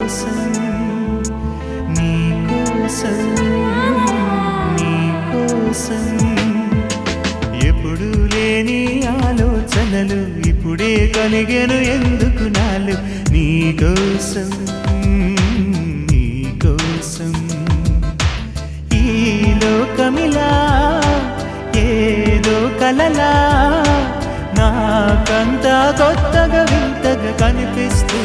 నీకోసం నీకోసం నీకోసం ఎప్పుడు లేని ఆలోచనలు ఇప్పుడే కలిగెను ఎందుకు నాలు నీకోసం నీకోసం ఈ లోకమిలా ఏదో కలలా నాకంతా కొత్తగా వింతగా కనిపిస్తూ